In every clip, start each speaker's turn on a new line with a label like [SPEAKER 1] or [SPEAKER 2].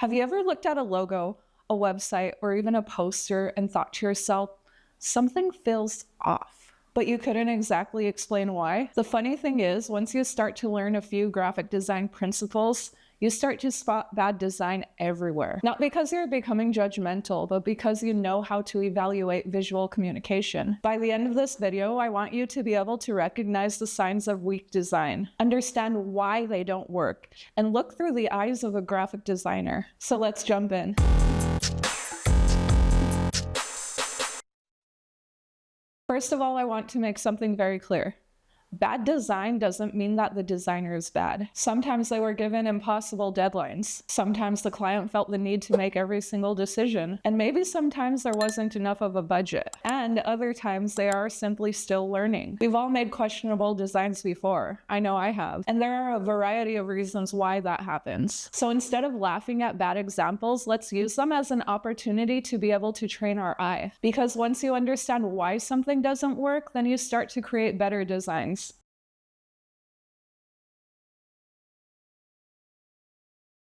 [SPEAKER 1] Have you ever looked at a logo, a website, or even a poster and thought to yourself, something feels off, but you couldn't exactly explain why? The funny thing is, once you start to learn a few graphic design principles, you start to spot bad design everywhere. Not because you're becoming judgmental, but because you know how to evaluate visual communication. By the end of this video, I want you to be able to recognize the signs of weak design, understand why they don't work, and look through the eyes of a graphic designer. So let's jump in. First of all, I want to make something very clear. Bad design doesn't mean that the designer is bad. Sometimes they were given impossible deadlines. Sometimes the client felt the need to make every single decision. And maybe sometimes there wasn't enough of a budget. And other times they are simply still learning. We've all made questionable designs before. I know I have. And there are a variety of reasons why that happens. So instead of laughing at bad examples, let's use them as an opportunity to be able to train our eye. Because once you understand why something doesn't work, then you start to create better designs.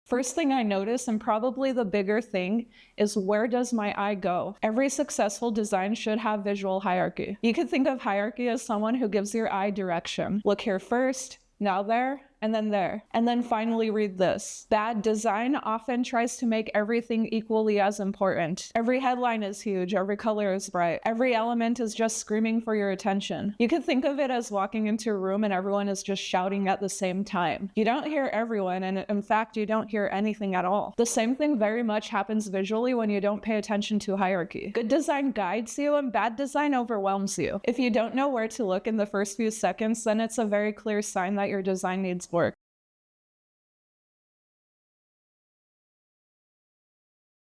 [SPEAKER 1] First thing I notice, and probably the bigger thing, is where does my eye go? Every successful design should have visual hierarchy. You could think of hierarchy as someone who gives your eye direction. Look here first, now there, and then there. And then finally read this. Bad design often tries to make everything equally as important. Every headline is huge, every color is bright, every element is just screaming for your attention. You could think of it as walking into a room and everyone is just shouting at the same time. You don't hear everyone, and in fact, you don't hear anything at all. The same thing very much happens visually when you don't pay attention to hierarchy. Good design guides you and bad design overwhelms you. If you don't know where to look in the first few seconds, then it's a very clear sign that your design needs work.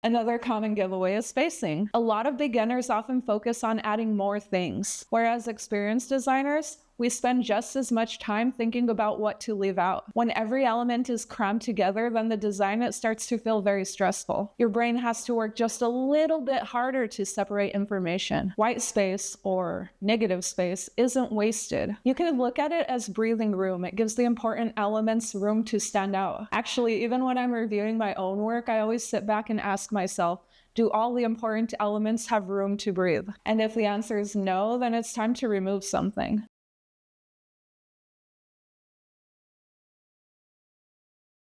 [SPEAKER 1] Another common giveaway is spacing. A lot of beginners often focus on adding more things, whereas experienced designers, we spend just as much time thinking about what to leave out. When every element is crammed together, then the design, it starts to feel very stressful. Your brain has to work just a little bit harder to separate information. White space, or negative space, isn't wasted. You can look at it as breathing room. It gives the important elements room to stand out. Actually, even when I'm reviewing my own work, I always sit back and ask myself, do all the important elements have room to breathe? And if the answer is no, then it's time to remove something.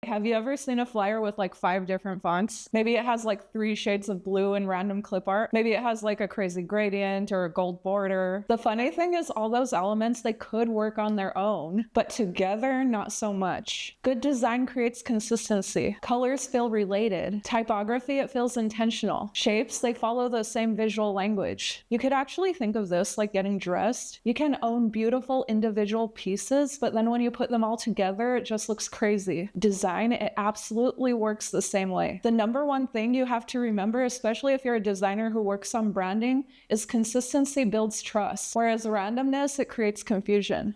[SPEAKER 1] Have you ever seen a flyer with like 5 different fonts? Maybe it has like 3 shades of blue and random clip art. Maybe it has like a crazy gradient or a gold border. The funny thing is all those elements, they could work on their own, but together, not so much. Good design creates consistency. Colors feel related. Typography, it feels intentional. Shapes, they follow the same visual language. You could actually think of this like getting dressed. You can own beautiful individual pieces, but then when you put them all together, it just looks crazy. Design, it absolutely works the same way. The number one thing you have to remember, especially if you're a designer who works on branding, is consistency builds trust, whereas randomness, it creates confusion.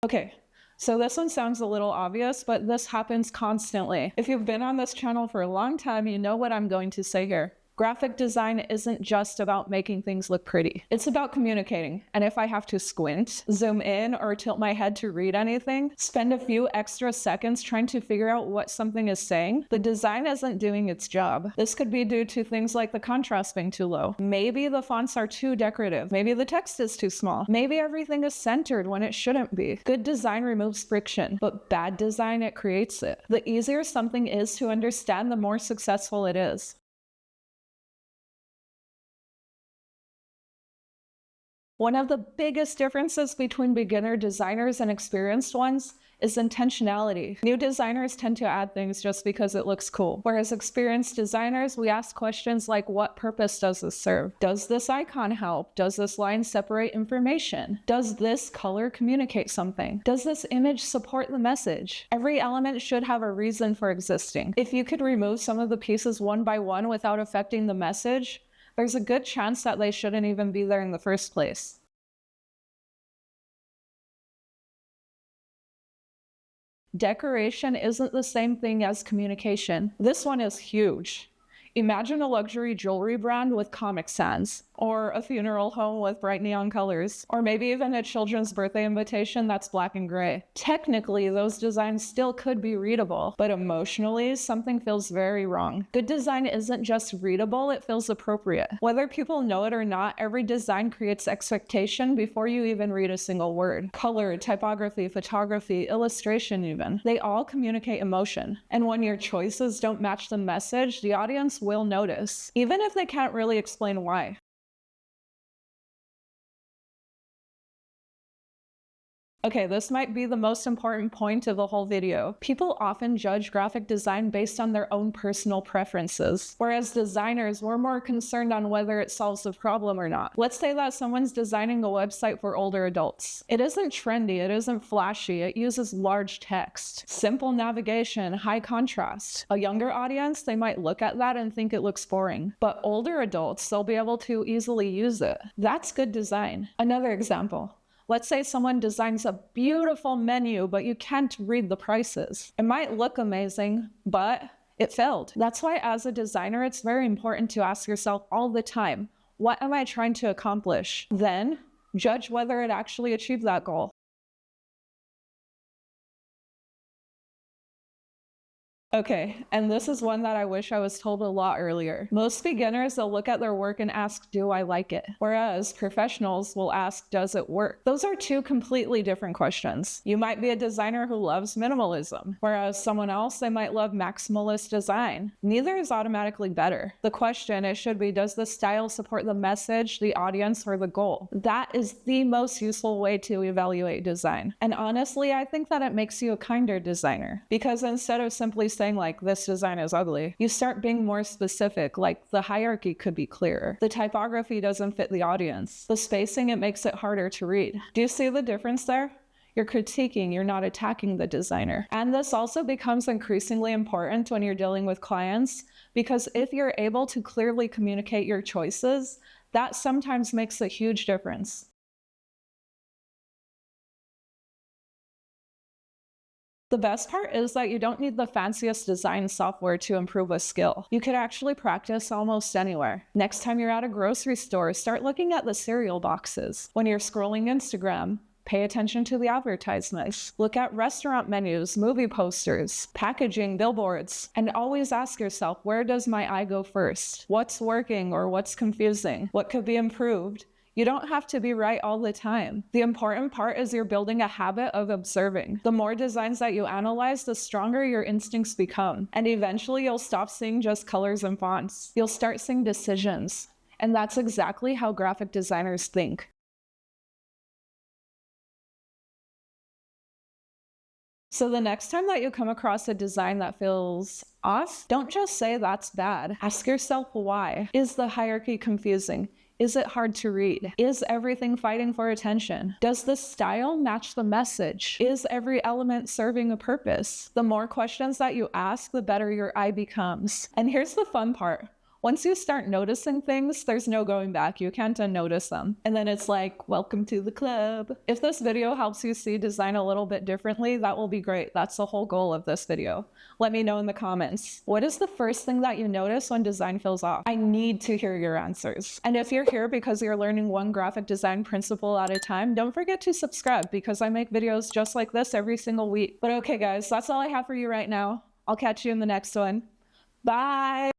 [SPEAKER 1] Okay, so this one sounds a little obvious, but this happens constantly. If you've been on this channel for a long time, you know what I'm going to say here. Graphic design isn't just about making things look pretty. It's about communicating. And if I have to squint, zoom in, or tilt my head to read anything, spend a few extra seconds trying to figure out what something is saying, the design isn't doing its job. This could be due to things like the contrast being too low. Maybe the fonts are too decorative. Maybe the text is too small. Maybe everything is centered when it shouldn't be. Good design removes friction, but bad design, it creates it. The easier something is to understand, the more successful it is. One of the biggest differences between beginner designers and experienced ones is intentionality. New designers tend to add things just because it looks cool, whereas experienced designers, we ask questions like, what purpose does this serve? Does this icon help? Does this line separate information? Does this color communicate something? Does this image support the message? Every element should have a reason for existing. If you could remove some of the pieces one by one without affecting the message, there's a good chance that they shouldn't even be there in the first place. Decoration isn't the same thing as communication. This one is huge. Imagine a luxury jewelry brand with Comic Sans, or a funeral home with bright neon colors, or maybe even a children's birthday invitation that's black and gray. Technically, those designs still could be readable, but emotionally, something feels very wrong. Good design isn't just readable, it feels appropriate. Whether people know it or not, every design creates expectation before you even read a single word. Color, typography, photography, illustration even. They all communicate emotion. And when your choices don't match the message, the audience will notice, even if they can't really explain why. Okay, this might be the most important point of the whole video. People often judge graphic design based on their own personal preferences, whereas designers were more concerned on whether it solves the problem or not. Let's say that someone's designing a website for older adults. It isn't trendy, it isn't flashy, it uses large text, simple navigation, high contrast. A younger audience, they might look at that and think it looks boring, but older adults, they'll be able to easily use it. That's good design. Another example. Let's say someone designs a beautiful menu, but you can't read the prices. It might look amazing, but it failed. That's why as a designer, it's very important to ask yourself all the time, what am I trying to accomplish? Then judge whether it actually achieved that goal. Okay, and this is one that I wish I was told a lot earlier. Most beginners, they'll look at their work and ask, do I like it? Whereas professionals will ask, does it work? Those are two completely different questions. You might be a designer who loves minimalism, whereas someone else, they might love maximalist design. Neither is automatically better. The question, it should be, does the style support the message, the audience, or the goal? That is the most useful way to evaluate design. And honestly, I think that it makes you a kinder designer, because instead of simply saying like this design is ugly, you start being more specific, like the hierarchy could be clearer. The typography doesn't fit the audience. The spacing, it makes it harder to read. Do you see the difference there? You're critiquing, you're not attacking the designer. And this also becomes increasingly important when you're dealing with clients, because if you're able to clearly communicate your choices, that sometimes makes a huge difference. The best part is that you don't need the fanciest design software to improve a skill. You could actually practice almost anywhere. Next time you're at a grocery store, start looking at the cereal boxes. When you're scrolling Instagram, pay attention to the advertisements. Look at restaurant menus, movie posters, packaging, billboards, and always ask yourself, where does my eye go first? What's working or what's confusing? What could be improved? You don't have to be right all the time. The important part is you're building a habit of observing. The more designs that you analyze, the stronger your instincts become. And eventually you'll stop seeing just colors and fonts. You'll start seeing decisions. And that's exactly how graphic designers think. So the next time that you come across a design that feels off, don't just say that's bad. Ask yourself why. Is the hierarchy confusing? Is it hard to read? Is everything fighting for attention? Does the style match the message? Is every element serving a purpose? The more questions that you ask, the better your eye becomes. And here's the fun part. Once you start noticing things, there's no going back. You can't unnotice them. And then it's like, welcome to the club. If this video helps you see design a little bit differently, that will be great. That's the whole goal of this video. Let me know in the comments. What is the first thing that you notice when design feels off? I need to hear your answers. And if you're here because you're learning one graphic design principle at a time, don't forget to subscribe because I make videos just like this every single week. But okay guys, that's all I have for you right now. I'll catch you in the next one. Bye!